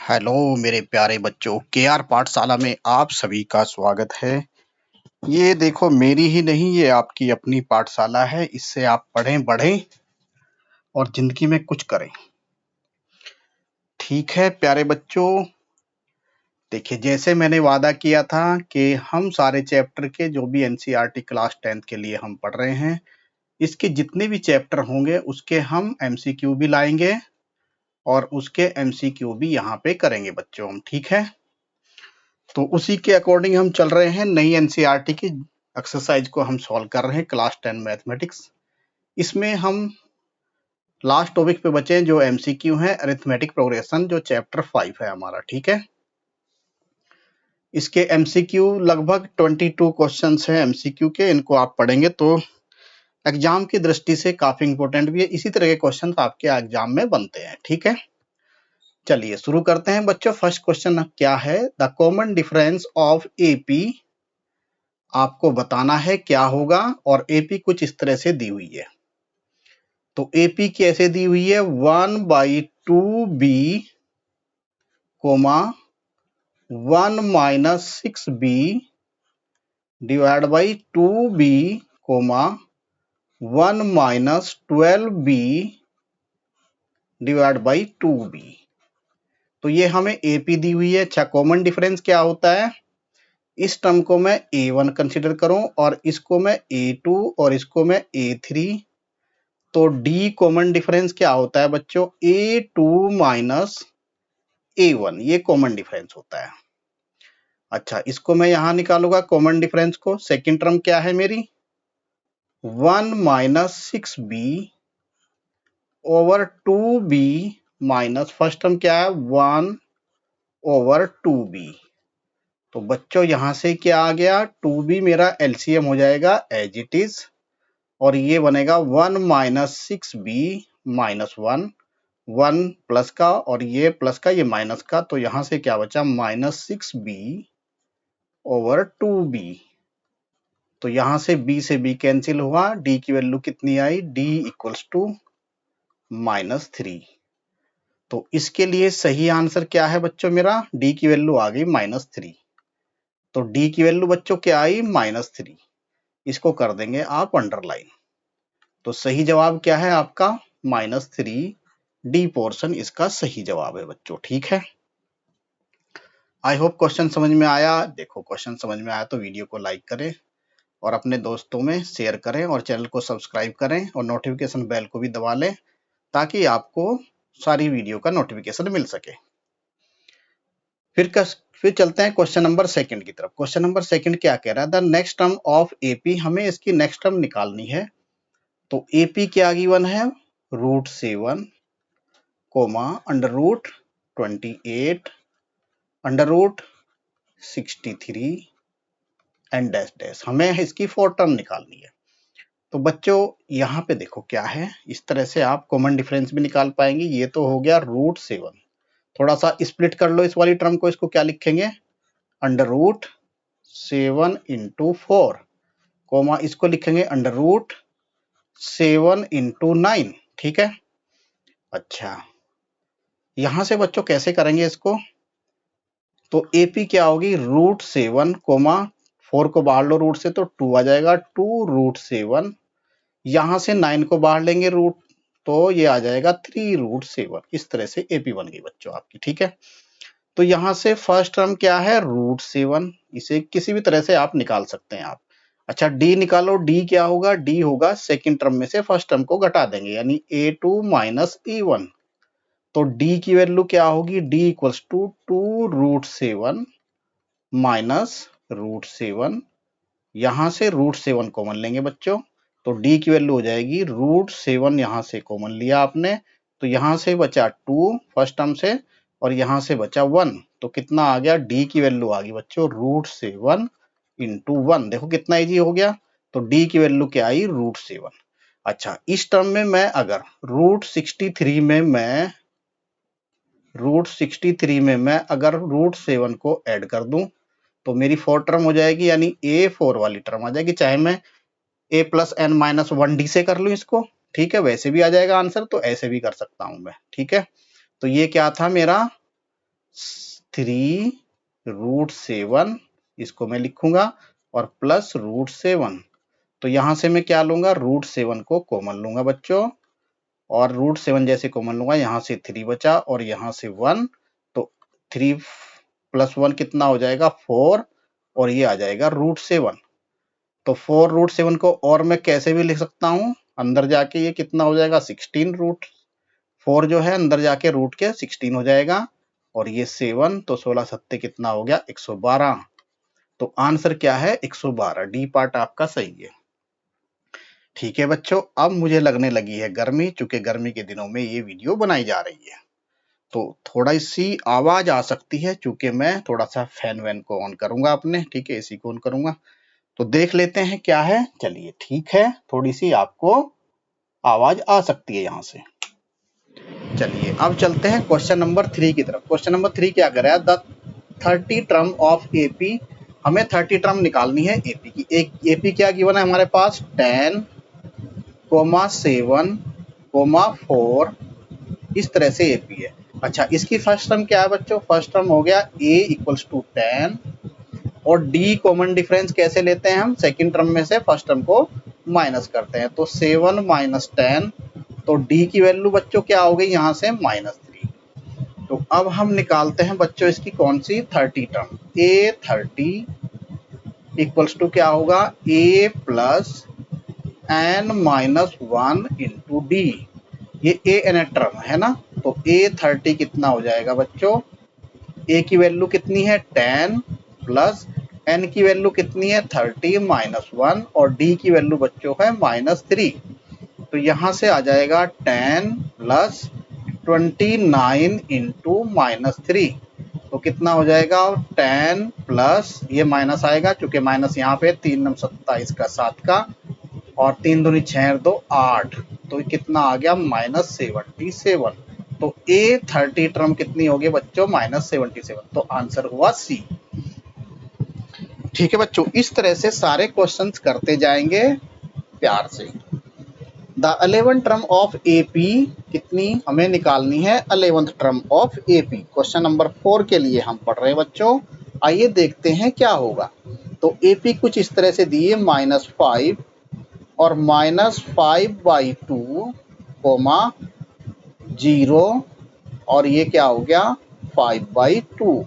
Hello मेरे प्यारे बच्चों, केआर पाठशाला में आप सभी का स्वागत है। ये देखो, मेरी ही नहीं, ये आपकी अपनी पाठशाला है। इससे आप पढ़ें, बढ़ें और जिंदगी में कुछ करें। ठीक है प्यारे बच्चों, देखिए जैसे मैंने वादा किया था कि हम सारे चैप्टर के जो भी एनसीईआरटी क्लास 10th के लिए हम पढ़ रहे हैं, इसके जितने भी चैप्टर होंगे उसके हम एमसीक्यू भी लाएंगे और उसके एमसीक्यू भी यहाँ पे करेंगे बच्चों हम। ठीक है, तो उसी के अकॉर्डिंग हम चल रहे हैं। नई एनसीईआरटी की एक्सरसाइज को हम सॉल्व कर रहे हैं, क्लास 10 मैथमेटिक्स। इसमें हम लास्ट टॉपिक पे बचे जो एमसीक्यू है, अरिथमेटिक प्रोग्रेशन, जो चैप्टर 5 है हमारा। ठीक है, इसके एमसीक्यू लगभग 22 क्वेश्चंस हैं एमसीक्यू के। इनको आप पढ़ेंगे तो एग्जाम की दृष्टि से काफी इंपॉर्टेंट भी है। इसी तरह के क्वेश्चन आपके एग्जाम में बनते हैं। ठीक है, चलिए शुरू करते हैं बच्चों। फर्स्ट क्वेश्चन क्या है? The common difference of AP आपको बताना है क्या होगा। और एपी कुछ इस तरह से दी हुई है। तो एपी कैसे दी हुई है? 1/2b comma 1 - 6b divide by 2b comma 1 - 12b divide by 2b। तो ये हमें एपी दी हुई है। अच्छा, कॉमन डिफरेंस क्या होता है? इस टर्म को मैं a1 कंसिडर करूं और इसको मैं a2 और इसको मैं a3। तो डी कॉमन डिफरेंस क्या होता है बच्चों? a2 माइनस a1, ये कॉमन डिफरेंस होता है। अच्छा, इसको मैं यहां निकालूंगा कॉमन डिफरेंस को। सेकंड टर्म क्या है मेरी? 1 - 6b over 2b minus first term क्या है? 1/2b। तो बच्चों यहां से क्या आ गया? 2b मेरा एलसीएम हो जाएगा एज इट इज, और ये बनेगा 1 - 6b माइनस 1 प्लस का, और ये प्लस का, ये माइनस का। तो यहां से क्या बचा? -6b over 2b। तो यहां से b से b कैंसिल हुआ। d की वैल्यू कितनी आई? d equals to -3। तो इसके लिए सही आंसर क्या है बच्चों मेरा? d की वैल्यू आ गई -3। तो d की वैल्यू बच्चों क्या आई? -3। इसको कर देंगे आप अंडरलाइन। तो सही जवाब क्या है आपका? -3। डी पोर्शन इसका सही जवाब है बच्चों। ठीक है, आई होप क्वेश्चन समझ में आया। देखो, क्वेश्चन समझ में आया तो वीडियो को लाइक करें और अपने दोस्तों में शेयर करें और चैनल को सब्सक्राइब करें और नोटिफिकेशन बेल को भी दबा लें ताकि आपको सारी वीडियो का नोटिफिकेशन मिल सके। फिर चलते हैं क्वेश्चन नंबर सेकंड की तरफ। क्वेश्चन नंबर सेकंड क्या कह रहा है? The next term of AP, हमें इसकी नेक्स्ट टर्म निकालनी है। तो एपी क्या गिवन है? √7 कोमा √28 √63 एंड डैश डैश। हमें इसकी 4 टर्म निकालनी है। तो बच्चों यहाँ पे देखो क्या है, इस तरह से आप कॉमन डिफरेंस भी निकाल पाएंगे। ये तो हो गया √7। थोड़ा सा स्प्लिट कर लो इस वाली टर्म को। इसको क्या लिखेंगे? √7 × 4 कोमा इसको लिखेंगे √7 × 9। ठीक है, अच्छा यहां से बच्चों कैसे करेंगे इसको? तो एपी क्या होगी? √7 कोमा 4 को बाहर लो रूट से तो 2 आ जाएगा। 2√7, यहां से 9 को बाहर लेंगे रूट, तो ये आ जाएगा 3√7। इस तरह से एपी बन गई बच्चों आपकी। ठीक है, तो यहां से फर्स्ट टर्म क्या है? √7। इसे किसी भी तरह से आप निकाल सकते हैं आप। अच्छा, डी निकालो। डी क्या होगा? डी होगा सेकंड टर्म में से फर्स्ट टर्म को घटा देंगे, यानी a2 माइनस e1। तो डी की वैल्यू क्या होगी? D equals to 2√7 minus √7। यहां से √7 कॉमन लेंगे बच्चों, तो डी की वैल्यू हो जाएगी √7। यहां से कॉमन लिया आपने, तो यहां से बचा 2 फर्स्ट टर्म से, और यहां से बचा 1। तो कितना आ गया? डी की वैल्यू आ गई बच्चों √7 × 1। देखो कितना इजी हो गया। तो डी की वैल्यू क्या आई? √7। अच्छा, इस टर्म में मैं अगर √63 में मैं अगर √7 को ऐड कर दूं तो मेरी 4 टर्म हो जाएगी, यानी a4 वाली टर्म आ जाएगी। चाहे मैं a + n - 1d से कर लूं इसको, ठीक है, वैसे भी आ जाएगा आंसर, तो ऐसे भी कर सकता हूं मैं। ठीक है, तो ये क्या था मेरा 3√7 इसको मैं लिखूंगा और प्लस √7। तो यहां से मैं क्या लूंगा, √7 को कॉमन लूंगा बच्चों, और √7 जैसे कॉमन लूंगा, यहाँ से 3 बचा और यहाँ से 1, तो 3 + 1 कितना हो जाएगा 4, और ये आ जाएगा √7। तो 4√7 को और मैं कैसे भी लिख सकता हूँ, अंदर जाके ये कितना हो जाएगा 16√4 जो है अंदर जाके रूट के 16 हो जाएगा, और ये 7, तो 16 सत्ते कितना हो गया 112। तो आंसर क्या है 112, डी पार्ट आपका सही है। ठीक है बच्चों, अब मुझे लगने लगी है गर्मी, चूंकि गर्मी के दिनों में ये वीडियो बनाई जा रही है, तो थोड़ा सी आवाज आ सकती है, चूंकि मैं थोड़ा सा फैन वैन को ऑन करूंगा अपने, ठीक है, एसी को ऑन करूंगा। तो देख लेते हैं क्या है। चलिए ठीक है, थोड़ी सी आपको आवाज आ सकती है यहाँ से। चलिए अब चलते हैं क्वेश्चन नंबर 3 की तरफ। क्वेश्चन नंबर 3 क्या कर रहा है, द 30 टर्म ऑफ एपी, हमें 30 टर्म निकालनी है एपी की। एक एपी क्या गिवन है हमारे पास 10, 7, 4, इस तरह से एपी है। अच्छा, इसकी फर्स्ट टर्म क्या है बच्चों, फर्स्ट टर्म हो गया a = 10, और d कॉमन डिफरेंस कैसे लेते हैं हम, सेकंड टर्म में से फर्स्ट टर्म को माइनस करते हैं, तो 7 - 10, तो d की वैल्यू बच्चों क्या हो गई यहाँ से -3। तो अब हम निकालते हैं बच्चों इसकी कौन सी 30 टर्म, a 30 = क्या होगा a + n-1 × d, ये a n टर्म है ना, तो a 30 कितना हो जाएगा बच्चों, a की वैल्यू कितनी है 10 प्लस n की वैल्यू कितनी है 30 - 1, और d की वैल्यू बच्चों है -3। तो यहाँ से आ जाएगा 10 + 29 × -3, तो कितना हो जाएगा 10 प्लस ये माइनस आएगा, चूंकि माइनस यहाँ पे 3 × 27 का 7 का, और 3 दूनी 6 2 8, तो कितना आ गया -77। तो a 30 टर्म कितनी होगी बच्चों -77, तो आंसर हुआ सी। ठीक है बच्चों, इस तरह से सारे क्वेश्चंस करते जाएंगे प्यार से। The 11th term of AP कितनी हमें निकालनी है, 11th term of AP. Question number 4 के लिए हम पढ़ रहे हैं बच्चों, आइए देखते हैं क्या होगा। तो एपी कुछ इस तरह से दिए -5 और -5/2, 0, और ये क्या हो गया 5/2।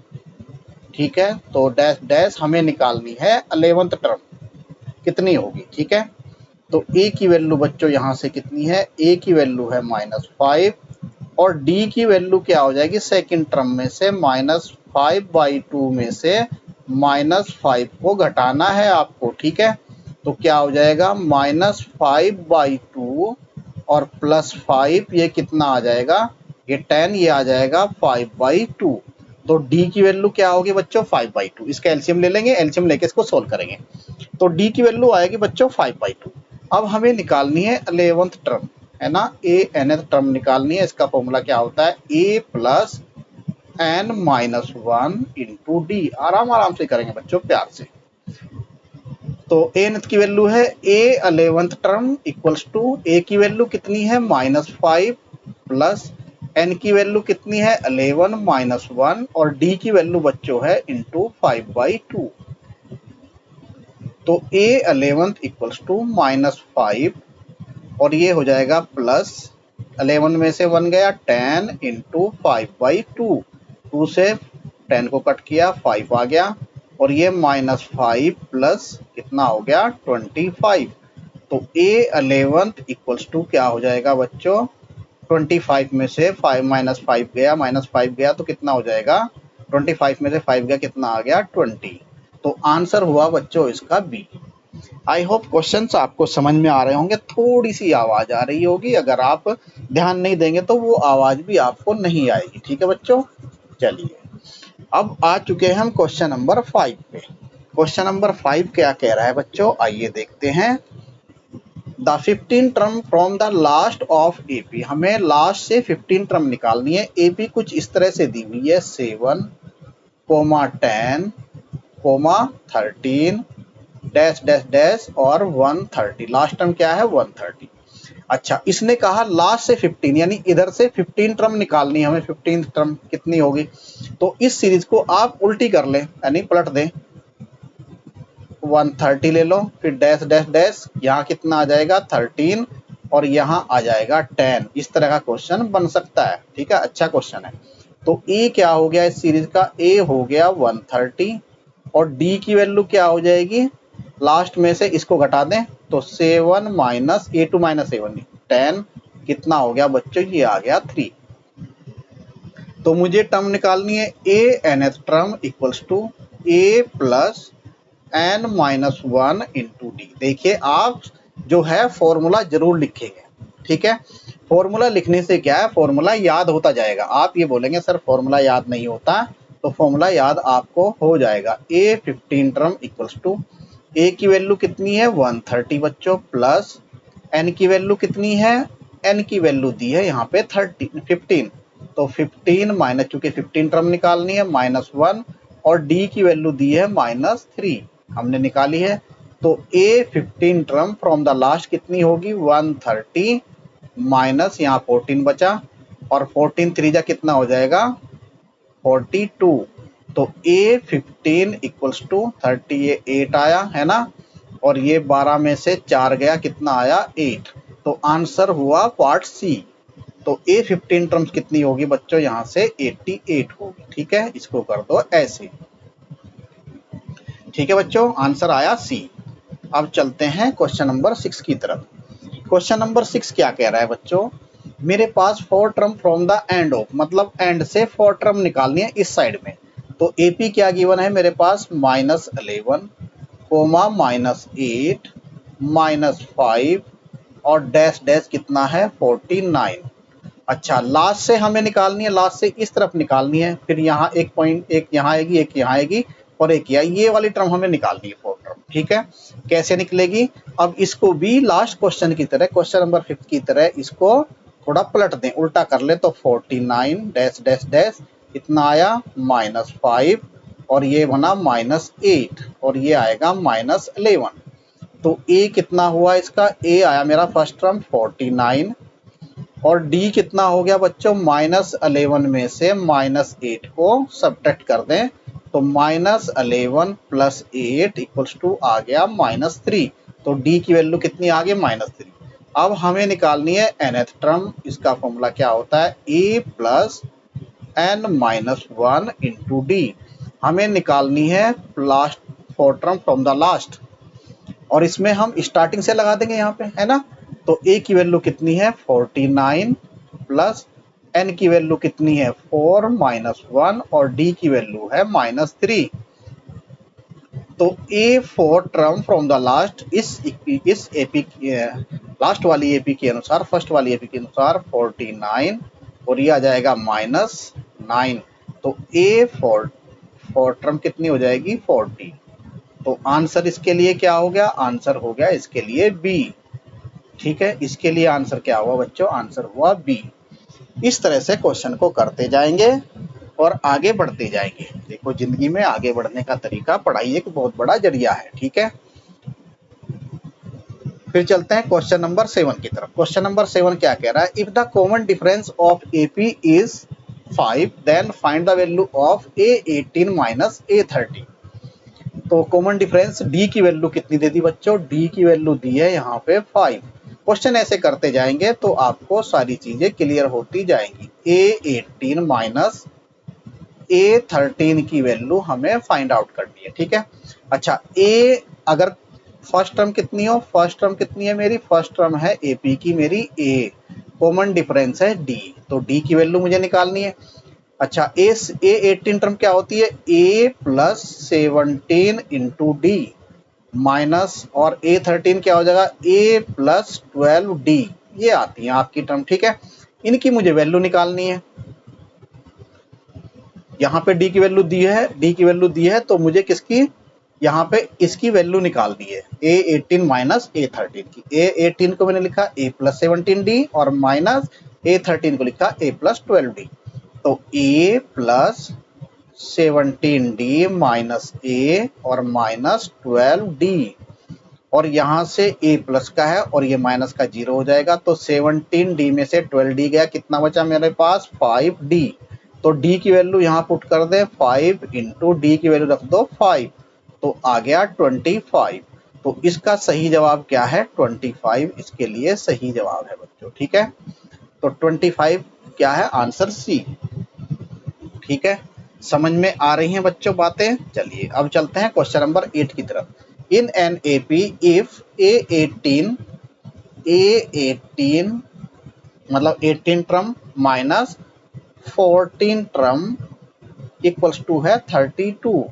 ठीक है, तो डैश डैश हमें निकालनी है 11th टर्म कितनी होगी। ठीक है, तो a की वैल्यू बच्चों यहाँ से कितनी है, a की वैल्यू है -5, और d की वैल्यू क्या हो जाएगी सेकंड टर्म में से -5/2 में से -5 को घटाना है आपको। ठीक है, तो क्या हो जाएगा -5/2 और +5, ये कितना आ जाएगा, ये 10, ये आ जाएगा 5/2। तो d की वैल्यू क्या होगी बच्चों 5/2, इसका एलसीएम ले लेंगे, एलसीएम लेके इसको सोल्व करेंगे, तो d की वैल्यू आएगी बच्चों 5/2। अब हमें निकालनी है 11th टर्म, है ना, a nth टर्म निकालनी है। इसका फॉर्मूला क्या होता है a + n-1 × d, आराम से करेंगे बच्चों प्यार से। तो a nth की वैल्यू है a 11th टर्म = a की वैल्यू कितनी है -5 प्लस n की वैल्यू कितनी है 11 - 1, और d की वैल्यू बच्चों है × 5/2। तो a 11th = -5, और ये हो जाएगा प्लस 11 में से 1 गया 10 × 5/2, 2 से 10 को कट किया 5 आ गया, और ये -5 प्लस कितना हो गया 25। तो a 11th = क्या हो जाएगा बच्चों 25 में से 5 -5 गया, -5 गया तो कितना हो जाएगा 25 में से 5 गया, कितना आ गया 20। तो आंसर हुआ बच्चों इसका बी। आई होप क्वेश्चंस आपको समझ में आ रहे होंगे, थोड़ी सी आवाज आ रही होगी, अगर आप ध्यान नहीं देंगे तो वो आवाज भी आपको नहीं आएगी। ठीक है बच्चों, चलिए अब आ चुके हैं हम क्वेश्चन नंबर 5 पे। क्वेश्चन नंबर 5 क्या कह रहा है बच्चों, आइए देखते हैं। The 15 term from the last of AP, हमें लास्ट से 15 टर्म निकालनी है। एपी कुछ इस तरह से दी हुई है 7, 10, 13 डैश डैश डैश और 130, लास्ट टर्म क्या है 130। अच्छा, इसने कहा लास्ट से 15, यानी इधर से 15 टर्म निकालनी है हमें। 15 टर्म कितनी होगी? तो इस सीरीज को आप उल्टी कर लें, यानी पलट दें। 130 ले लो, फिर डैश डैश डैश, यहाँ कितना आ जाएगा 13 और यहाँ आ जाएगा 10। इस तरह का क्वेश्चन बन सकता है, ठीक है, अच्छा क्वेश्चन है। तो ए क्या हो गया इस सीरीज का? ए हो गया 130 और डी की वैल्यू क्या हो जाएगी? लास्ट में से इसको घटा दें तो 7 माइनस A2 माइनस 7 10 कितना हो गया बच्चों? ये आ गया 3। तो मुझे टर्म निकालनी है a nth term equals to a plus n minus 1 into d. देखिए आप जो है फॉर्मूला जरूर लिखेंगे, ठीक है। फॉर्मूला लिखने से क्या है, फॉर्मूला याद होता जाएगा। आप ये बोलेंगे सर फॉर्मूला याद नहीं होता, तो फॉर्मूला याद आपको हो जाएगा। ए 15 टर्म इक्वल्स टू ए की वैल्यू कितनी है 130 बच्चों, प्लस एन की वैल्यू कितनी है? एन की वैल्यू दी है यहाँ पे 15, तो 15 माइनस, चूंकि 15 टर्म निकालनी है, -1 और डी की वैल्यू दी है -3 हमने निकाली है। तो ए 15 टर्म फ्रॉम द लास्ट कितनी होगी? 130 माइनस यहाँ 14 बचा और 14 3 जा कितना हो जाएगा? 42। तो ए 15 इक्वल्स टू 30, ये 8 आया है ना, और ये 12 में से 4 गया, कितना आया? 8। तो आंसर हुआ पार्ट सी। तो ए 15 टर्म्स कितनी होगी बच्चों? यहाँ से 88 होगी, ठीक है। इसको कर दो ऐसे, ठीक है बच्चों, आंसर आया सी। अब चलते हैं क्वेश्चन नंबर 6 की तरफ। क्वेश्चन नंबर 6 क्या कह रहा है बच्चों? मेरे पास 4 term from the end of, मतलब एंड से 4 टर्म निकालनी है इस साइड में। तो एपी क्या गिवन है मेरे पास? -11 कोमा -8 -5 और डैश डैश कितना है? 49। अच्छा, लास्ट से हमें निकालनी है, लास्ट से इस तरफ निकालनी है, फिर यहाँ एक पॉइंट, एक यहाँ आएगी, एक यहाँ आएगी और एक ये वाली टर्म हमें निकालनी है 4 टर्म, ठीक है। कैसे निकलेगी? अब इसको भी लास्ट क्वेश्चन की तरह, क्वेश्चन नंबर 5 की तरह इसको थोड़ा पलट दें, उल्टा कर ले। तो 49 डैश डैश डैश इतना आया -5 और ये बना -8 और ये आएगा -11। तो ए कितना हुआ इसका? ए आया मेरा फर्स्ट टर्म 49 और डी कितना हो गया बच्चों? -11 में से -8 को सब्ट्रैक्ट कर दें तो -11 प्लस 8 इक्वल्स टू आ गया -3। तो डी की वैल्यू कितनी आ गई? -3। अब हमें निकालनी है nth टर्म। इसका फॉर्मूला क्या होता है? a plus n minus 1 into D. हमें निकालनी है last 4 term from the last, और इसमें हम स्टार्टिंग से लगा देंगे यहाँ पे, है ना। तो a की वैल्यू कितनी है? 49 प्लस n की वैल्यू कितनी है? 4 माइनस 1 और d की वैल्यू है -3। तो A4 term from the last, इस एपी लास्ट वाली एपी के अनुसार, फर्स्ट वाली एपी के अनुसार 49 और ये आ जाएगा -9। तो A4 टर्म कितनी हो जाएगी? 40। तो आंसर इसके लिए क्या हो गया? आंसर हो गया इसके लिए बी, ठीक है। इसके लिए आंसर क्या हुआ बच्चों? आंसर हुआ बी। इस तरह से क्वेश्चन को करते जाएंगे और आगे बढ़ते जाएंगे। देखो, जिंदगी में आगे बढ़ने का तरीका, पढ़ाई एक बहुत बड़ा जरिया है, ठीक है। फिर चलते हैं क्वेश्चन नंबर 7 की तरफ। क्वेश्चन नंबर 7 क्या कह रहा है? If the common difference of AP is 5 then find the value of A18 minus A30। तो कॉमन डिफरेंस डी की वैल्यू कितनी दे दी बच्चों? डी की वैल्यू दी है यहाँ पे 5। क्वेश्चन ऐसे करते जाएंगे तो आपको सारी चीजें क्लियर होती जाएंगी। A18 माइनस A13 की वैल्यू हमें फाइंड आउट करनी है, ठीक है। अच्छा, A अगर फर्स्ट टर्म कितनी हो? फर्स्ट टर्म कितनी है मेरी? फर्स्ट टर्म है AP की मेरी A, कॉमन डिफरेंस है D, तो D की वैल्यू मुझे निकालनी है। अच्छा, A18 टर्म क्या होती है? A plus 17 into D minus, और A13 क्या हो जाएगा? A plus 12D। ये आती है आपकी टर्म, ठीक है। इनकी मुझे वैल्यू निकालनी है। यहाँ पे डी की वैल्यू दी है, डी की वैल्यू दी है, तो मुझे किसकी? यहाँ पे इसकी वैल्यू निकालनी है A18 माइनस A13 की। A18 को मैंने लिखा A प्लस 17D और माइनस A13 को लिखा A प्लस 12D। तो A plus 17D minus A और माइनस 12D। और यहाँ से a प्लस का है और ये माइनस का 0 हो जाएगा। तो 17d में से 12d गया, कितना बचा मेरे पास 5d। तो d की वैल्यू यहाँ पुट कर दे 5 इंटू डी की वैल्यू रख दो 5, तो आ गया 25। तो इसका सही जवाब क्या है 25, इसके लिए सही जवाब है बच्चों। ठीक है, तो 25 क्या है आंसर सी। ठीक है, समझ में आ रही हैं बच्चों बातें। चलिए अब चलते हैं क्वेश्चन नंबर 8 की तरफ। इन एन एपी इफ A18 मतलब 18 term minus 14 term equals to है 32।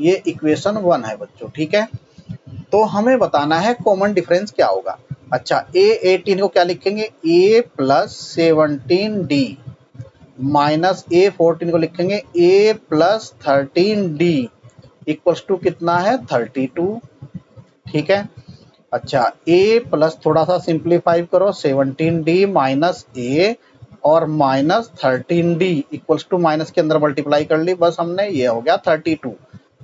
ये इक्वेशन 1 है बच्चों। ठीक है, तो हमें बताना है कॉमन डिफरेंस क्या होगा। अच्छा, A18 को क्या लिखेंगे A plus 17D minus A14 को लिखेंगे A plus 13D equals to कितना है 32। ठीक है, अच्छा A प्लस थोड़ा सा सिंप्लीफाई करो 17D माइनस A और minus 13D equals to minus के अंदर मल्टीप्लाई कर ली बस हमने, ये हो गया 32।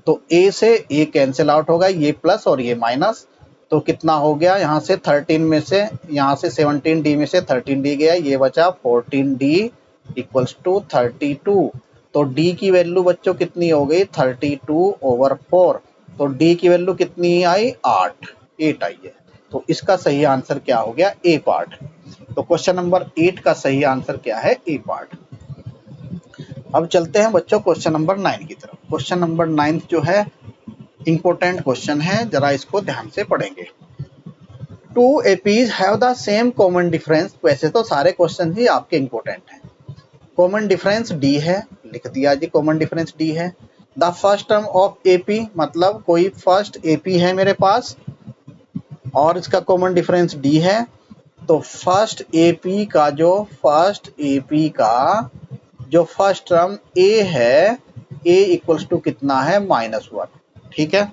तो A से A कैंसिल आउट होगा, ये प्लस और ये माइनस, तो कितना हो गया यहाँ से 13 में से यहाँ से 17D में से 13D गया, ये बचा 14D इक्वल्स टू 32। तो D की वैल्यू बच्चों कितनी हो गई 32/4। तो D की वैल्यू कितनी आई 8 आई है। तो इसका सही आंसर क्या हो गया ए पार्ट। तो क्वेश्चन नंबर 8 का सही आंसर क्या है ए पार्ट। अब चलते हैं बच्चों क्वेश्चन नंबर 9 की तरफ। क्वेश्चन नंबर 9 जो है इंपॉर्टेंट क्वेश्चन है, जरा इसको ध्यान से पढ़ेंगे। Two APs have the same common difference. वैसे तो सारे क्वेश्चन ही आपके इंपॉर्टेंट हैं। कॉमन डिफरेंस डी है, लिख दिया जी कॉमन डिफरेंस डी है। The first term of AP मतलब कोई फर्स्ट एपी है मेरे पास और इसका कॉमन डिफरेंस डी है। तो फर्स्ट एपी का जो फर्स्ट टर्म ए है, ए इक्वल्स टू कितना है -1। ठीक है,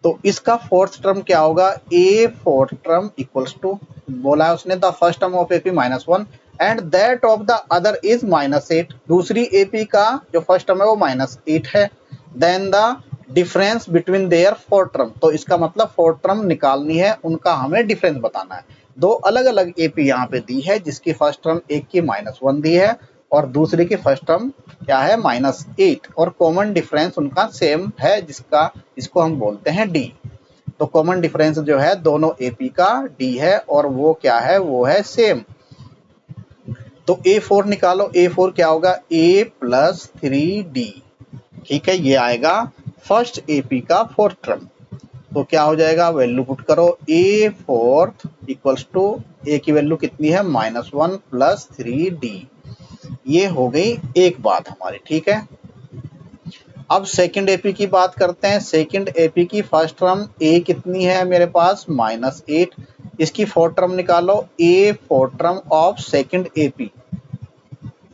तो इसका फोर्थ टर्म क्या होगा ए फोर्थ टर्म इक्वल्स टू, बोला है उसने the first term of AP -1 and that of the other is -8। दूसरी एपी का जो फर्स्ट टर्म है वो -8 है। Then the difference between their fourth term, तो इसका मतलब फोर्थ टर्म निकालनी है, उनका हमें डिफरेंस बताना है। दो अलग अलग एपी यहाँ पे दी है, जिसकी फर्स्ट टर्म एक की -1 दी है और दूसरे की फर्स्ट टर्म क्या है -8, और कॉमन डिफरेंस उनका सेम है इसको हम बोलते हैं डी। तो कॉमन डिफरेंस जो है दोनों एपी का डी है और वो क्या है, वो है सेम। तो A4 निकालो, A4 क्या होगा A प्लस 3D। ठीक है, ये आएगा फर्स्ट एपी का फोर्थ टर्म। तो क्या हो जाएगा, वैल्यू पुट करो A4 इक्वल्स टू A की वैल्यू कितनी है -1 प्लस 3D। ये हो गई एक बात हमारी। ठीक है, अब सेकंड एपी की बात करते हैं। सेकंड एपी की फर्स्ट टर्म A कितनी है मेरे पास -8, इसकी फोर्थ टर्म निकालो A fourth term of second AP.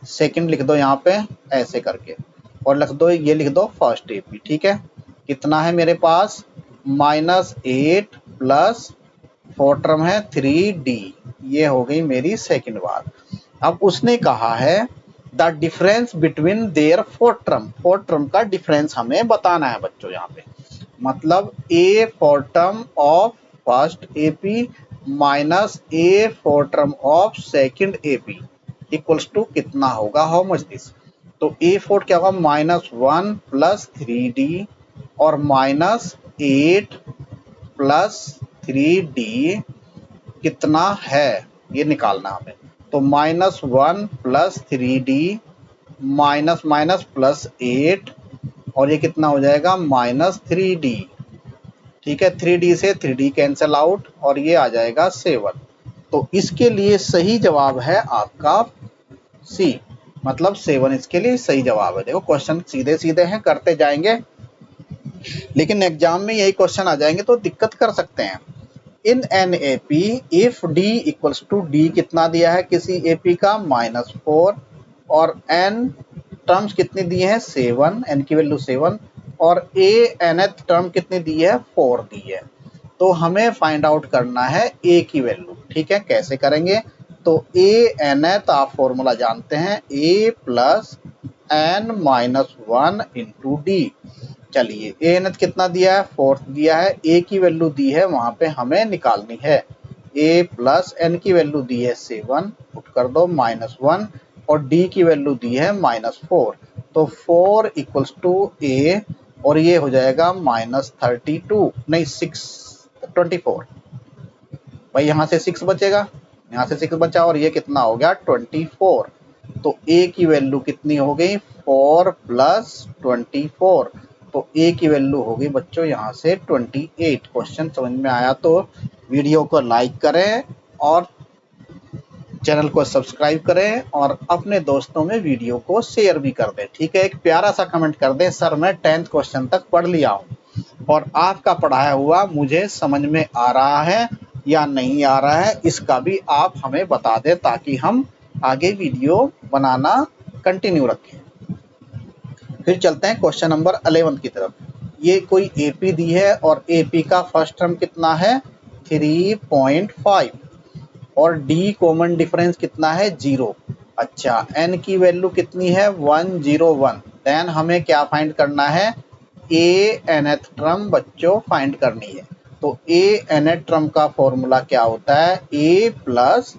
Second लिख दो यहाँ पे ऐसे करके और लिख दो, ये लिख दो फर्स्ट एपी। ठीक है, कितना है मेरे पास -8 प्लस फोर्थ टर्म है 3D। ये हो गई मेरी सेकंड बात। अब उसने कहा है the difference between their fourth term का डिफरेंस हमें बताना है बच्चों। यहाँ पे मतलब A fourth term of first AP minus A fourth term of second AP equals to कितना होगा, हाउ मच दिस। तो A4 क्या होगा -1 प्लस 3D और -8 प्लस 3D कितना है ये निकालना हमें। तो -1 plus 3D minus minus plus 8 और ये कितना हो जाएगा -3D। ठीक है, 3D से 3D कैंसिल आउट और ये आ जाएगा 7। तो इसके लिए सही जवाब है आपका सी, मतलब 7 इसके लिए सही जवाब है। देखो क्वेश्चन सीधे सीधे हैं, करते जाएंगे, लेकिन एग्जाम में यही क्वेश्चन आ जाएंगे तो दिक्कत कर सकते हैं। In an AP if d equals to d कितना दिया है किसी एपी का -4 और एन टर्म्स कितनी दी है 7, एन की वैल्यू 7 और ए एनथ टर्म कितनी दी है 4 दी है। तो हमें फाइंड आउट करना है ए की वैल्यू। ठीक है, कैसे करेंगे, तो ए एनथ आप फॉर्मूला जानते हैं A plus n -1 into D. चलिए ए एनथ कितना दिया है, 4 दिया है, ए की वैल्यू दी है वहां पे हमें निकालनी है। ए प्लस एन की वैल्यू दी है 7, पुट कर दो -1, और डी की वैल्यू दी है -4, तो 4 इक्वल्स टू ए, और ये हो जाएगा -32, नहीं 24। भाई यहाँ से 6 बचेगा, यहाँ से 6 बचा, और ये कितना हो गया 24। तो ए की वैल्यू कितनी हो गई, 4 प्लस 24, तो ए की वैल्यू होगी बच्चों यहाँ से 28। क्वेश्चन समझ में आया तो वीडियो को लाइक करें और चैनल को सब्सक्राइब करें, और अपने दोस्तों में वीडियो को शेयर भी कर दें। ठीक है, एक प्यारा सा कमेंट कर दें, सर मैं 10th क्वेश्चन तक पढ़ लिया हूँ और आपका पढ़ाया हुआ मुझे समझ में आ रहा है या नहीं आ रहा है, इसका भी आप हमें बता दें ताकि हम आगे वीडियो बनाना कंटिन्यू रखें। फिर चलते हैं क्वेश्चन नंबर 11 की तरफ। ये कोई एपी दी है और एपी का फर्स्ट टर्म कितना है 3.5, और डी कॉमन डिफरेंस कितना है 0। अच्छा, एन की वैल्यू कितनी है 101। देन हमें क्या फाइंड करना है, ए nth टर्म बच्चों फाइंड करनी है। तो ए nth टर्म का फॉर्मूला क्या होता है, a plus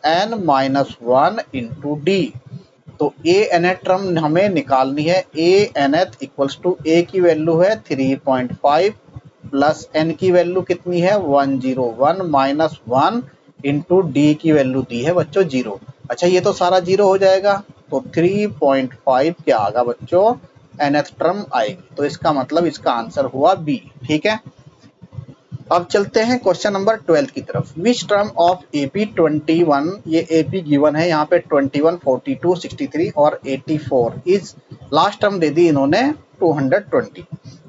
n minus 1 into d. तो ए nth टर्म हमें निकालनी है। A nth equals to a की वैल्यू है 3.5 प्लस एन की वैल्यू कितनी है 101 माइनस 1 इंटू डी की वैल्यू दी है बच्चों 0। अच्छा, ये तो सारा 0 हो जाएगा, तो 3.5 क्या आएगा बच्चों, nth टर्म आएगी। तो इसका मतलब इसका आंसर हुआ बी। ठीक है, अब चलते हैं क्वेश्चन नंबर 12 की तरफ। विच टर्म ऑफ एपी 21, ये एपी गिवन है यहाँ पे 21, 42, 63 और 84 इज, लास्ट टर्म दे दी इन्होंने 220।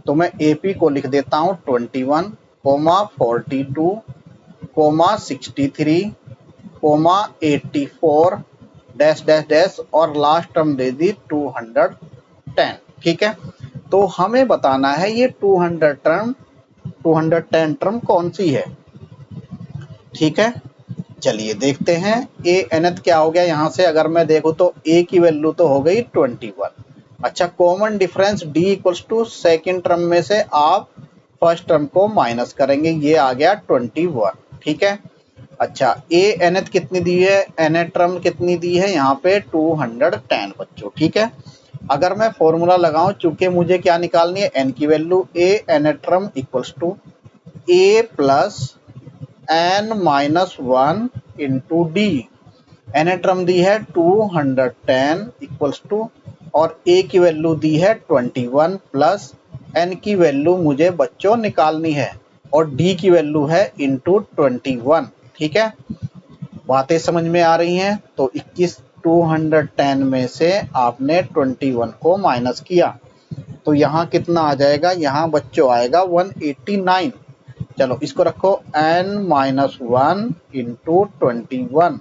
तो मैं एपी को लिख देता हूँ 21, 42, 63, 84 डैश डैश डैश, और लास्ट टर्म दे दी 210। ठीक है, तो हमें बताना है ये 210 टर्म कौन सी है। ठीक है, चलिए देखते हैं। ए nth क्या हो गया, यहाँ से अगर मैं देखूँ तो ए की वैल्यू तो हो गई 21। अच्छा, common difference d equals to second term में से आप फर्स्ट टर्म को माइनस करेंगे, ये आ गया 21। ठीक है, अच्छा ए nth कितनी दी है, nth टर्म कितनी दी है यहाँ पे 210 बच्चों। ठीक है, अगर मैं फॉर्मूला लगाऊं, चूंकि मुझे क्या निकालनी है एन की value, a nth term equals to a plus n minus 1 into d. nth term दी है 210 इक्वल्स टू, और ए की वैल्यू दी है 21 प्लस एन की वैल्यू मुझे बच्चों निकालनी है, और डी की वैल्यू है इंटू 21। ठीक है, बातें समझ में आ रही हैं। तो 210 में से आपने 21 को माइनस किया, तो यहाँ कितना आ जाएगा, यहाँ बच्चों आएगा 189। चलो इसको रखो n माइनस 1 इंटू 21,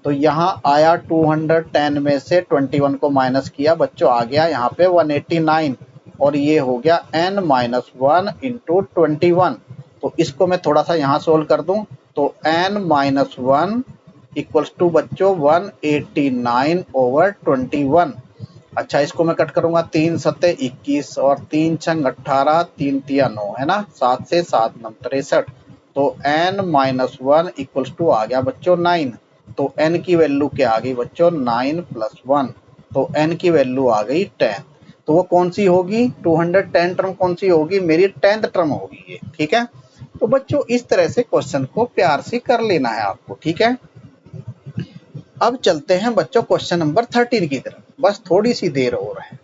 तो यहाँ आया 210 में से 21 को माइनस किया बच्चों, आ गया यहाँ पे 189, और ये हो गया n माइनस 1 इंटू 21। तो इसको मैं थोड़ा सा यहाँ सोल्व कर दूं, तो n माइनस 1 इक्वल्स टू बच्चों 189 ओवर 21। अच्छा, इसको मैं कट करूंगा, 3 सत्ते 21 और 3 छंग 18, 3 तिया 9 है ना, 7 से 7 9 63। तो n माइनस 1 इक्वल्स टू आ गया बच्चों 9। तो n की वैल्यू क्या आ गई बच्चों 9 प्लस 1, तो n की वैल्यू आ गई 10। तो वो कौन सी होगी, 210 टर्म कौन सी होगी, मेरी 10th टर्म होगी ये। ठीक है, तो बच्चों इस तरह से क्वेश्चन को प्यार से कर लेना है आपको। ठीक है, अब चलते हैं बच्चों क्वेश्चन नंबर 13 की तरफ, बस थोड़ी सी देर और है।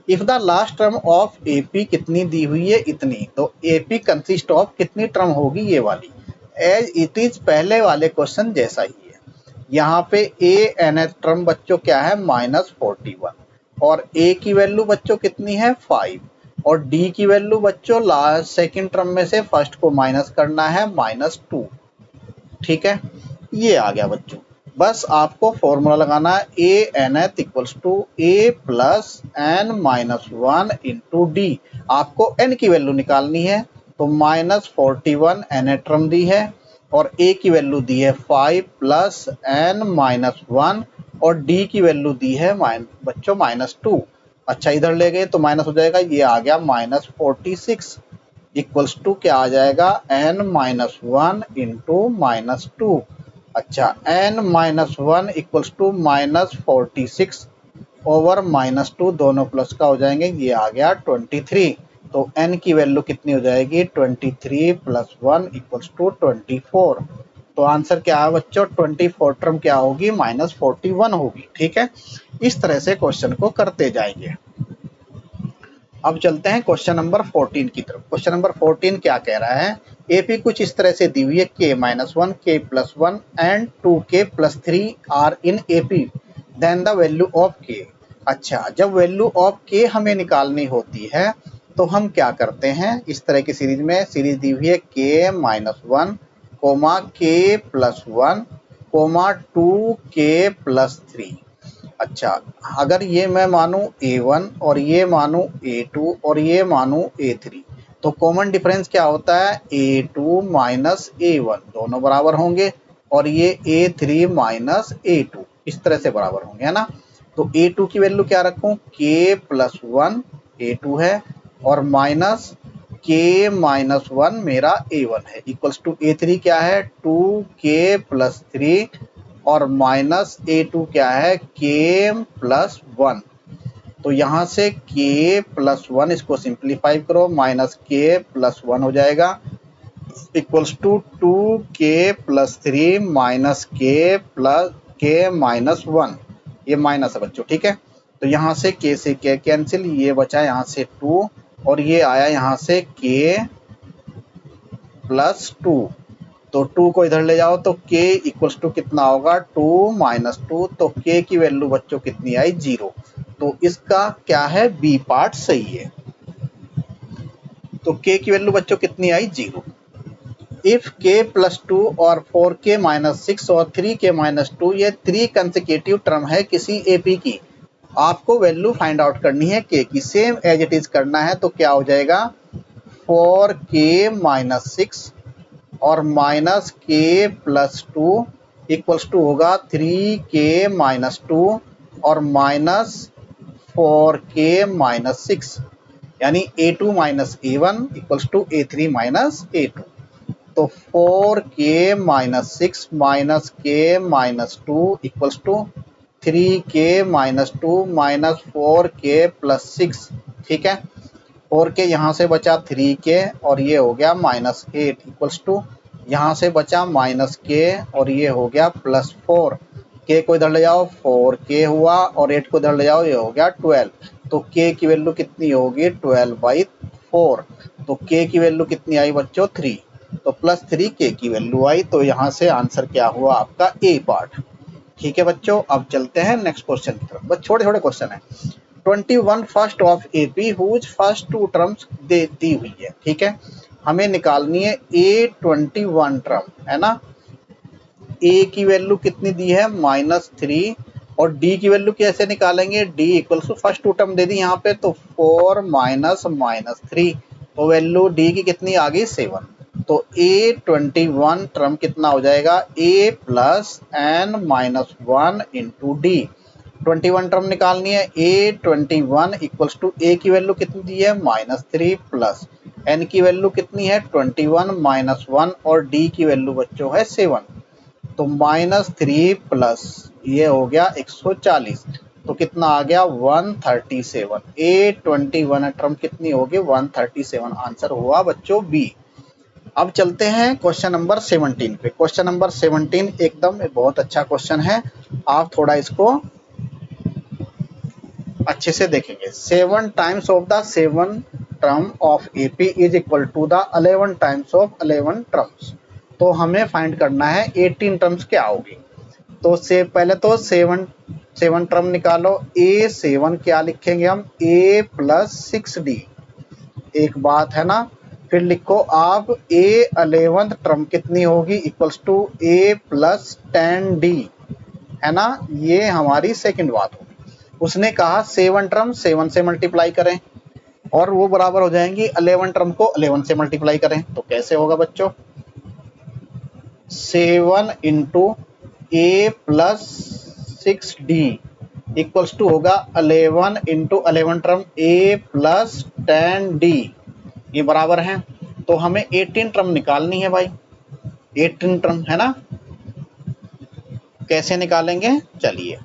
If the last term of AP कितनी दी हुई है, इतनी, तो एपी कंसिस्ट ऑफ कितनी टर्म होगी, ये वाली, एज इट इज पहले वाले क्वेश्चन जैसा ही है। यहाँ पे ए nth टर्म बच्चों क्या है -41, और ए की वैल्यू बच्चों कितनी है 5, और डी की वैल्यू बच्चों लास्ट सेकेंड टर्म में से फर्स्ट को माइनस करना है -2। ठीक है, ये आ गया बच्चों। बस आपको फॉर्मूला लगाना है, a nth equals to a plus n minus 1 into d. आपको एन की वैल्यू निकालनी है, तो -41 nth टर्म दी है, और ए की वैल्यू दी है 5 प्लस एन माइनस 1, और डी की वैल्यू दी है बच्चों -2। अच्छा इधर ले गए तो माइनस हो जाएगा, ये आ गया -46 इक्वल्स टू क्या आ जाएगा n-1 इंटू -2। अच्छा n-1 इक्वल्स टू -46 ओवर -2 दोनों प्लस का हो जाएंगे, ये आ गया 23। तो n की वैल्यू कितनी हो जाएगी 23 + 1 इक्वल्स टू 24। तो आंसर क्या है बच्चों 24 टर्म क्या होगी -41 होगी। ठीक है, इस तरह से क्वेश्चन को करते जाएंगे। अब चलते हैं क्वेश्चन नंबर 14 की तरफ। क्वेश्चन नंबर 14 क्या कह रहा है, एपी कुछ इस तरह से दी हुई है k-1 k+1 and 2k+3 are in AP, then the value of k। अच्छा जब वैल्यू ऑफ k हमें निकालनी होती है तो हम क्या करते हैं, इस तरह की सीरीज में सीरीज दी हुई है k-1 k+1 2k+3। अच्छा अगर ये मैं मानूं A1 और ये मानूं A2 और ये मानूं A3 तो कॉमन डिफरेंस क्या होता है A2 माइनस A1 दोनों बराबर होंगे और ये A3 माइनस A2 इस तरह से बराबर होंगे, है ना। तो A2 की वैल्यू क्या रखूं k+1 A2 है और माइनस k-1 मेरा A1 है इक्वल्स टू A3 क्या है 2k+3 और माइनस A2 क्या है k+1। तो यहाँ से k+1 इसको सिंप्लीफाई करो -k+1 हो जाएगा equals to 2k+3 minus k-1। ये माइनस है बच्चों, ठीक है। तो यहाँ से k से k कैंसिल, ये बचा यहाँ से 2 और ये आया यहाँ से k+2। तो 2 को इधर ले जाओ तो k इक्वल्स टू कितना होगा 2 - 2। तो k की वैल्यू बच्चों कितनी आई 0। तो इसका क्या है बी पार्ट सही है। तो k की वैल्यू बच्चों कितनी आई 0। इफ k+2 और 4k-6 और 3k-2 ये 3 कंसेक्यूटिव टर्म है किसी एपी की, आपको वैल्यू फाइंड आउट करनी है k की, सेम एज इट इज करना है। तो क्या हो जाएगा 4k-6 और -k+2 इक्वल्स टू होगा 3k-2 और -4k-6 यानी A2 - A1 equals to A3 - A2। तो 4k-6 -k-2 equals to 3k-2 -4k+6। ठीक है, 4k यहाँ से बचा 3k और ये हो गया -8 इक्वल्स टू यहाँ से बचा -k और ये हो गया +4। k को इधर ले जाओ 4k हुआ और 8 को इधर ले जाओ ये हो गया 12। तो k की वैल्यू कितनी होगी 12/4। तो k की वैल्यू कितनी आई बच्चों 3। तो +3 k की वैल्यू आई। तो यहाँ से आंसर क्या हुआ आपका ए पार्ट। ठीक है बच्चों, अब चलते हैं नेक्स्ट क्वेश्चन की तरफ। बस छोटे छोटे क्वेश्चन है। 21 first of AP whose first 2 terms दी हुई है। ठीक है, हमें निकालनी है A21 टर्म, है ना। A की वैल्यू कितनी दी है -3 और D की वैल्यू कैसे निकालेंगे D equals to first 2 term दे दी यहाँ पे तो 4 - -3। तो वैल्यू D की कितनी आ गई 7। तो A21 टर्म कितना हो जाएगा A + n-1 into D। 21 term निकालनी है A21 इक्वल्स टू A की वैल्यू कितनी दी है -3 प्लस n की वैल्यू कितनी है 21 - 1 और D की वैल्यू बच्चों है 7। तो -3 प्लस ये हो गया 140। तो कितना आ गया 137। A21 टर्म कितनी होगी 137। आंसर हुआ बच्चों बी। अब चलते हैं क्वेश्चन नंबर 17 पे। क्वेश्चन नंबर 17 एकदम बहुत अच्छा क्वेश्चन है, आप थोड़ा इसको अच्छे से देखेंगे। 7 times of the 7 term of AP is equal to the 11 times of 11 terms. तो हमें फाइंड करना है 18 टर्म्स क्या होगी। तो से पहले तो 7 टर्म निकालो। A7 क्या लिखेंगे हम A + 6D। एक बात है ना, फिर लिखो आप A11 टर्म कितनी होगी इक्वल्स टू A + 10D, है ना। ये हमारी सेकंड बात होगी। उसने कहा 7 टर्म 7 से मल्टीप्लाई करें और वो बराबर हो जाएंगी 11 टर्म को 11 से मल्टीप्लाई करें। तो कैसे होगा बच्चों 7 into A + 6D equals to होगा 11 इंटू 11 टर्म ए प्लस 10d, ये बराबर है। तो हमें 18 टर्म निकालनी है भाई, 18 टर्म है ना। कैसे निकालेंगे, चलिए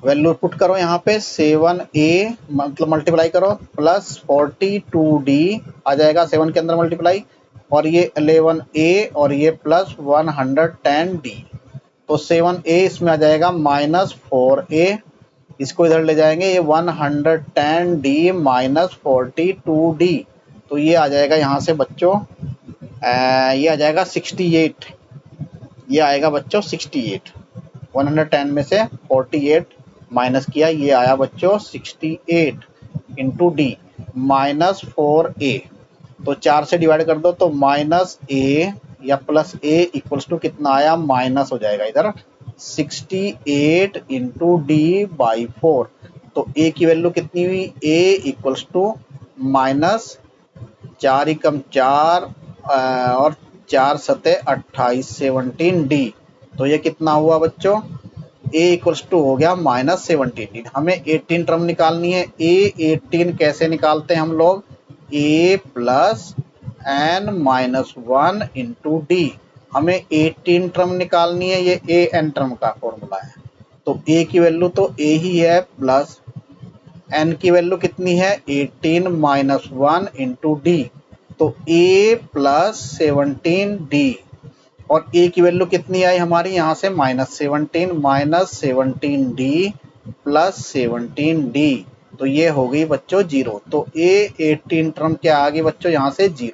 वैल्यू पुट करो यहाँ पे, 7a मतलब मल्टीप्लाई करो प्लस 42d आ जाएगा 7 के अंदर मल्टीप्लाई, और ये 11a और ये प्लस 110d। तो 7a इसमें आ जाएगा माइनस 4a, इसको इधर ले जाएंगे, ये 110d माइनस 42d, तो ये आ जाएगा यहाँ से बच्चों ये आ जाएगा 68, ये आएगा बच्चों 68। 110 में से 48 माइनस किया, ये आया बच्चों 68 इंटू डी माइनस 4a, तो 4 से डिवाइड कर दो तो माइनस a या प्लस a इक्वल्स टू कितना आया, माइनस हो जाएगा इधर 68 इंटू डी बाई 4। तो a की वैल्यू कितनी हुई, a इक्वल्स टू माइनस 4 एकम 4 और 4 सते 28 17d। तो ये कितना हुआ बच्चों, a इक्वल्स टू हो गया माइनस 17d। हमें 18 टर्म निकालनी है। a 18 कैसे निकालते हैं हम लोग, a plus n minus 1 into D. हमें 18 टर्म निकालनी है, ये a n टर्म का फॉर्मूला है। तो a की वैल्यू तो a ही है, प्लस n की वैल्यू कितनी है 18 माइनस 1 इंटू डी, तो a प्लस 17d, और a की वैल्यू कितनी आई हमारी यहाँ से माइनस 17d प्लस 17d, तो ये हो गई बच्चों 0। तो a 18 टर्म क्या आ गई बच्चों यहाँ से 0,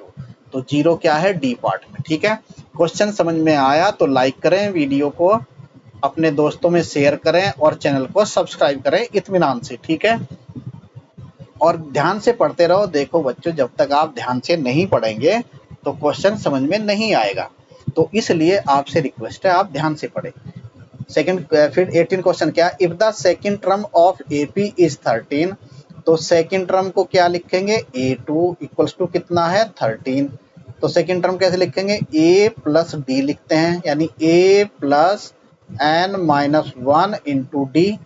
तो 0 क्या है डी पार्ट में। ठीक है, क्वेश्चन समझ में आया तो लाइक करें, वीडियो को अपने दोस्तों में शेयर करें और चैनल को सब्सक्राइब करें इत्मीनान से। ठीक है, और ध्यान से पढ़ते रहो। देखो बच्चों, जब तक आप ध्यान से नहीं पढ़ेंगे तो क्वेश्चन समझ में नहीं आएगा, तो इसलिए आपसे रिक्वेस्ट है आप ध्यान से पढ़ें। सेकंड फिर 18 क्वेश्चन क्या, if the second term of AP is 13, तो सेकंड टर्म को क्या लिखेंगे, a2 इक्वल्स टू कितना है 13। तो सेकंड टर्म कैसे लिखेंगे, a प्लस डी लिखते हैं, यानी a plus n minus 1 into d,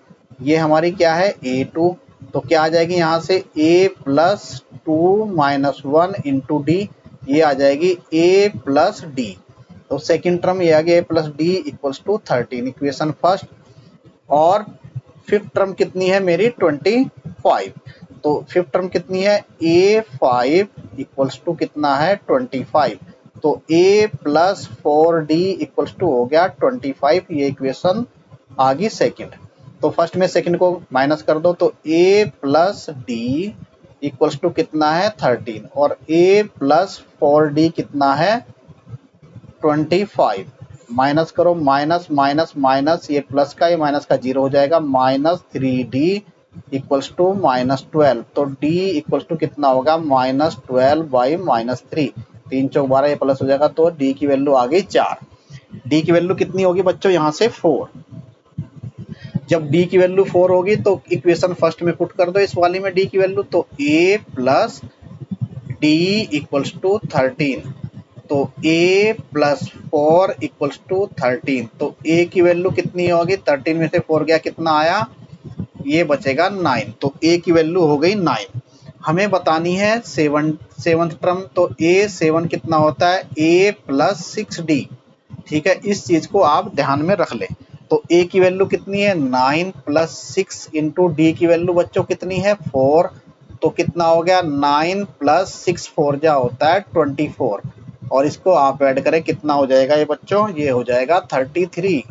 ये हमारी क्या है a2। तो क्या आ जाएगी यहाँ से a plus 2 minus 1 into d, ये आ जाएगी a प्लस डी। तो सेकंड टर्म ये आ गया a plus d equals to 13, equation first. और फिफ्थ टर्म कितनी है मेरी 25, तो फिफ्थ टर्म कितनी है a5 इक्वल्स टू कितना है 25, तो a plus 4d equals to हो गया 25, ये इक्वेशन आ गई सेकेंड। तो फर्स्ट में सेकंड को माइनस कर दो, तो a plus d equals to कितना है 13, और a प्लस 4d कितना है 25, माइनस करो, माइनस माइनस माइनस, ये प्लस का ये माइनस का 0 हो जाएगा, minus 3d equals to minus 12। तो d इक्वल्स टू कितना होगा माइनस 12 बाई माइनस 3, 3 चौक 12, ये प्लस हो जाएगा, तो d की वैल्यू आ गई 4। d की वैल्यू कितनी होगी बच्चों यहाँ से 4। जब d की वैल्यू 4 होगी तो इक्वेशन फर्स्ट में पुट कर दो इस वाली में d की वैल्यू, तो a plus d equals to 13, तो a प्लस 4 इक्वल्स टू 13, तो a की वैल्यू कितनी होगी, 13 में से 4 गया कितना आया, ये बचेगा 9, तो a की वैल्यू हो गई 9। हमें बतानी है सेवंथ टर्म, तो a7 कितना होता है a प्लस 6d। ठीक है, इस चीज को आप ध्यान में रख लें। तो a की वैल्यू कितनी है 9 प्लस 6 इंटू डी की वैल्यू बच्चों कितनी है 4, तो कितना हो गया 9 प्लस 6 4 जा होता है 24, और इसको आप ऐड करें कितना हो जाएगा ये बच्चों, ये हो जाएगा 33।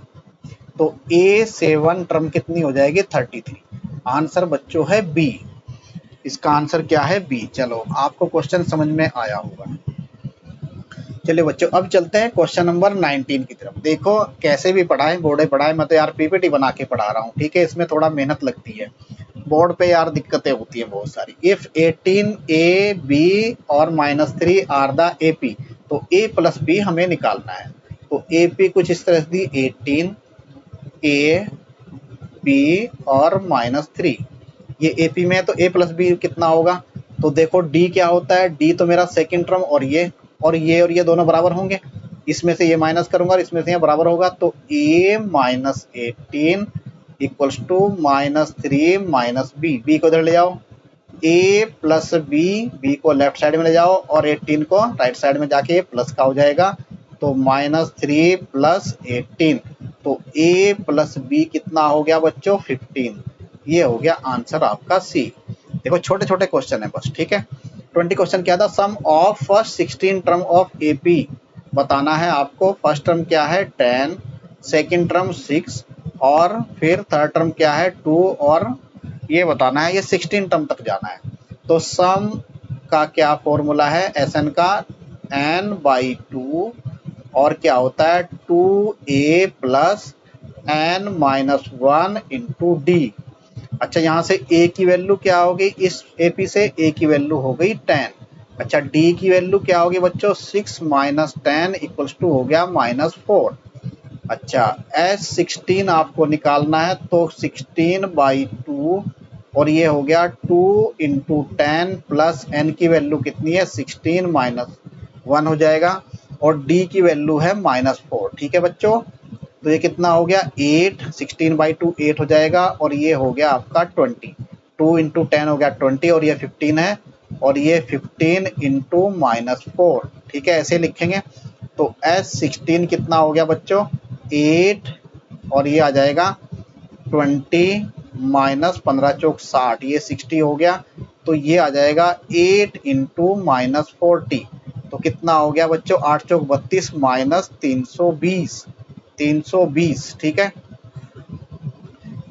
तो a7 टर्म कितनी हो जाएगी 33। आंसर बच्चों है बी, इसका आंसर क्या है बी। चलो आपको क्वेश्चन समझ में आया होगा। चलिए बच्चों अब चलते हैं क्वेश्चन नंबर 19 की तरफ। देखो कैसे भी पढ़ाएं, बोर्डे पढ़ाएं, मैं तो यार पीपीटी बना के पढ़ा रहा हूँ। ठीक है, इसमें थोड़ा मेहनत लगती है, बोर्ड पे यार दिक्कतें होती है बहुत सारी। इफ 18 a b और -3 आर द AP, तो a प्लस b हमें निकालना है। तो AP कुछ इस तरह से 18 a b और -3, ये AP में है, तो a प्लस b कितना होगा। तो देखो d क्या होता है, d तो मेरा सेकंड टर्म, और ये दोनों बराबर होंगे, इसमें से ये माइनस करूंगा और इसमें से ये बराबर होगा, तो a minus 18 equals to -3 minus b, b को इधर ले जाओ, a प्लस बी, बी को लेफ्ट साइड में ले जाओ और 18 को राइट साइड में जाके प्लस का हो जाएगा, तो -3 प्लस 18, तो a प्लस बी कितना हो गया बच्चों 15। ये हो गया आंसर आपका सी। देखो छोटे छोटे क्वेश्चन है बस, ठीक है। 20 क्वेश्चन क्या था, sum of first 16 term of AP बताना है आपको। फर्स्ट टर्म क्या है 10, सेकंड टर्म 6 और फिर थर्ड टर्म क्या है 2 और ये बताना है, ये 16 टर्म तक जाना है। तो सम का क्या फॉर्मूला है, एस एन का n/2 और क्या होता है 2a plus n-1 into D. अच्छा यहाँ से a की वैल्यू क्या होगी, इस AP से a की वैल्यू हो गई 10। अच्छा d की वैल्यू क्या होगी बच्चों 6 माइनस 10 इक्वल्स टू हो गया -4। अच्छा S16 आपको निकालना है, तो 16/2 और ये हो गया 2 इंटू 10 प्लस n की वैल्यू कितनी है 16 माइनस 1 हो जाएगा और d की वैल्यू है -4। ठीक है बच्चों, तो ये कितना हो गया 8, 16/2 8 हो जाएगा और ये हो गया आपका 20, 2 इंटू 10 हो गया 20 और ये 15 है और ये 15 इंटू -4। ठीक है, ऐसे लिखेंगे। तो S16 कितना हो गया बच्चों 8 और ये आ जाएगा 20 माइनस 15 चौक 60, ये 60 हो गया, तो ये आ जाएगा 8 इंटू -40, तो कितना हो गया बच्चों 8 चौक 32 माइनस 320, 320। ठीक है,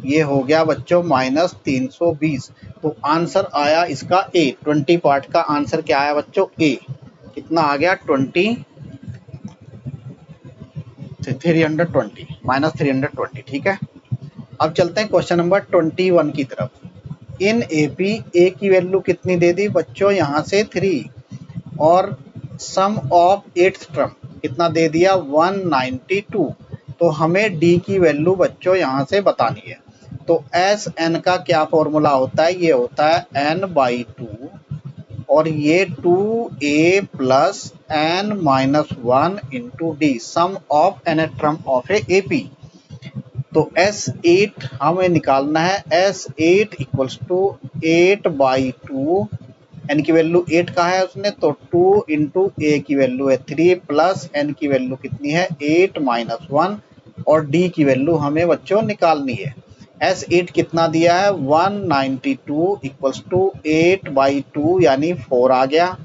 ये हो गया बच्चों -320। तो आंसर आया इसका ए। 20 पार्ट का आंसर क्या आया बच्चों ए, कितना आ गया 20 320 -320। ठीक है, अब चलते हैं क्वेश्चन नंबर 21 की तरफ। इन एपी ए की वैल्यू कितनी दे दी बच्चों, यहाँ से 3 और सम ऑफ एट्थ टर्म कितना दे दिया 192, तो हमें डी की वैल्यू बच्चों यहाँ से बतानी है। तो एस एन का क्या फॉर्मूला होता है, ये होता है n/2 और ये 2a plus n-1 into d, sum of nth term of a AP. तो S8 हमें निकालना है, S8 इक्वल्स टू 8/2, n की वैल्यू 8 का है उसने, तो 2 इंटू ए की वैल्यू है 3 प्लस n की वैल्यू कितनी है 8 माइनस 1 और d की वैल्यू हमें बच्चों निकालनी है। S8 कितना दिया है 192 इक्वल्स टू 8/2 यानी 4 आ गया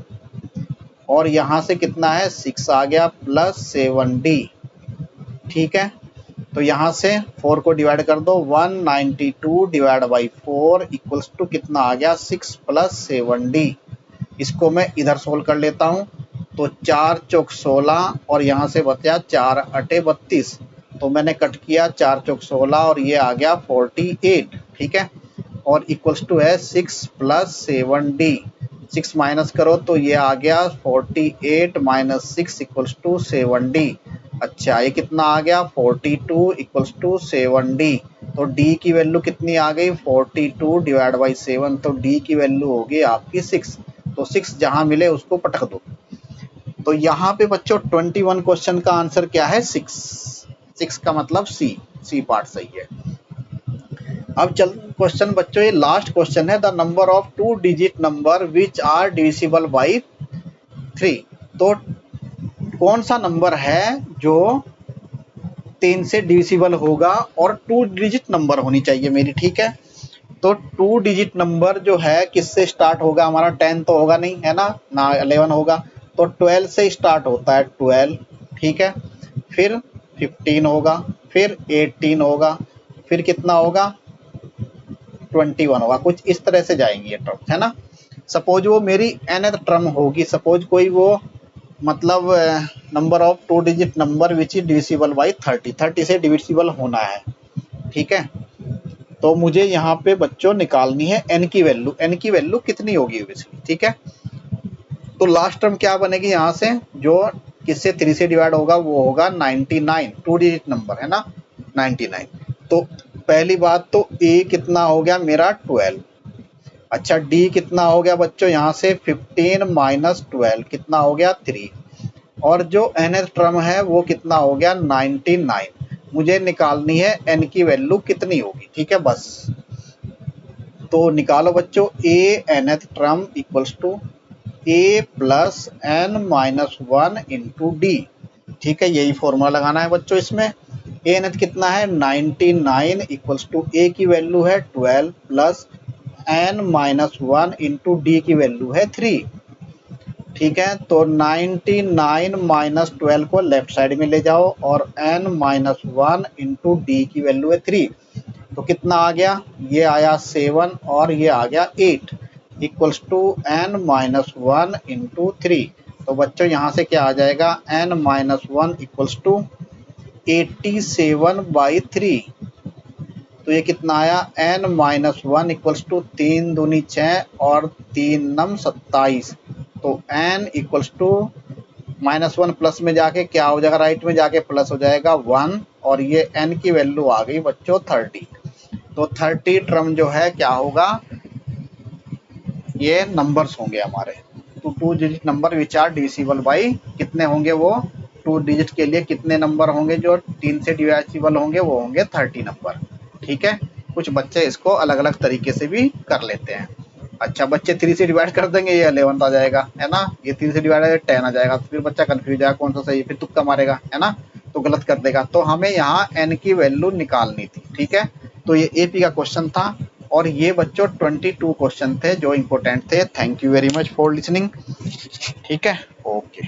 और यहाँ से कितना है 6 आ गया प्लस 7d। ठीक है, तो यहाँ से 4 को डिवाइड कर दो, 192 डिवाइड बाई 4 इक्वल्स टू कितना आ गया 6 प्लस 7d। इसको मैं इधर सोल्व कर लेता हूँ, तो 4 चौक 16 और यहाँ से बचा 4 अटे 32, तो मैंने कट किया 4 चौक 16 और ये आ गया 48। ठीक है, और इक्वल्स टू है 6 प्लस 7d, 6 माइनस करो तो ये आ गया 48 माइनस 6 इक्वल्स टू 7d। अच्छा ये कितना आ गया 42 इक्वल्स टू 7d, तो d की वैल्यू कितनी आ गई 42 डिवाइड बाई 7, तो d की वैल्यू होगी आपकी 6, तो 6 जहां मिले उसको पटक दो। तो यहाँ पे बच्चों 21 क्वेश्चन का आंसर क्या है 6 का मतलब सी पार्ट सही है। अब चल क्वेश्चन बच्चों, ये लास्ट क्वेश्चन है, the number of 2 digit number which are divisible by 3। तो कौन सा नंबर है जो 3 से डिविजिबल होगा और 2 डिजिट नंबर होनी चाहिए मेरी। ठीक है, तो 2 डिजिट नंबर जो है किससे स्टार्ट होगा हमारा, 10 तो होगा नहीं है ना, 11 होगा, तो 12 से स्टार्ट होता है 12। ठीक है, फिर 15 होगा, फिर 18 होगा, फिर कितना होगा 21 होगा, कुछ इस तरह से जाएंगी ये टर्म है ना। सपोज वो मेरी nth टर्म होगी, सपोज कोई वो मतलब number of 2 digit number which is divisible by 30, 30 से डिविजिबल होना है। ठीक है, तो मुझे यहाँ पे बच्चों निकालनी है n की वैल्यू, n की वैल्यू कितनी होगी ऑब्वियसली। ठीक है, तो लास्ट टर्म क्या बनेगी यहाँ से, जो किससे 3 से डिवाइड होगा वो होगा 99, 2 डिजिट नंबर है ना 99। तो पहली बात तो a कितना हो गया मेरा 12। अच्छा d कितना हो गया बच्चों, यहाँ से 15 माइनस 12 कितना हो गया 3, और जो nth टर्म है वो कितना हो गया 99। मुझे निकालनी है n की वैल्यू कितनी होगी, ठीक है बस। तो निकालो बच्चों, a nth term equals to a plus n minus 1 into d, ठीक है यही फॉर्मूला लगाना है बच्चों इसमें। ए nth कितना है 99 इक्वल्स टू ए की वैल्यू है 12 plus n minus 1 into D की वैल्यू है 3, ठीक है। तो 99 माइनस 12 को लेफ्ट साइड में ले जाओ और n माइनस 1 इंटू डी की वैल्यू है 3, तो कितना आ गया, ये आया 7 और ये आ गया 8 equals to n minus 1 into 3। तो बच्चों यहाँ से क्या आ जाएगा, n माइनस 1 इक्वल्स टू 87/3। तो ये कितना आया, n माइनस 1 इक्वल्स टू 3 दूनी 6 और 3 नम 27। तो n इक्वल्स टू -1 प्लस में जाके क्या हो जाएगा, राइट में जाके प्लस हो जाएगा 1 और ये n की वैल्यू आ गई बच्चों 30। तो 30 टर्म जो है क्या होगा, ये नंबर्स होंगे हमारे। तो 2 digit number which are divisible by, कितने होंगे वो 2 डिजिट के लिए कितने नंबर होंगे जो 3 से डिवाइजिबल होंगे, वो होंगे 30 नंबर, ठीक है। कुछ बच्चे इसको अलग अलग तरीके से भी कर लेते हैं। अच्छा बच्चे 3 से डिवाइड कर देंगे, ये 11 आ जाएगा, है ना। ये 3 से डिवाइड 10 आ जाएगा, तो फिर बच्चा कंफ्यूज आएगा कौन सा सही, फिर तुक्का मारेगा, है ना, तो गलत कर देगा। तो हमें यहाँ n की वैल्यू निकालनी थी, ठीक है। तो ये एपी का क्वेश्चन था और ये बच्चों 22 क्वेश्चन थे जो इम्पोर्टेंट थे। Thank you very much for listening, ठीक है, ओके।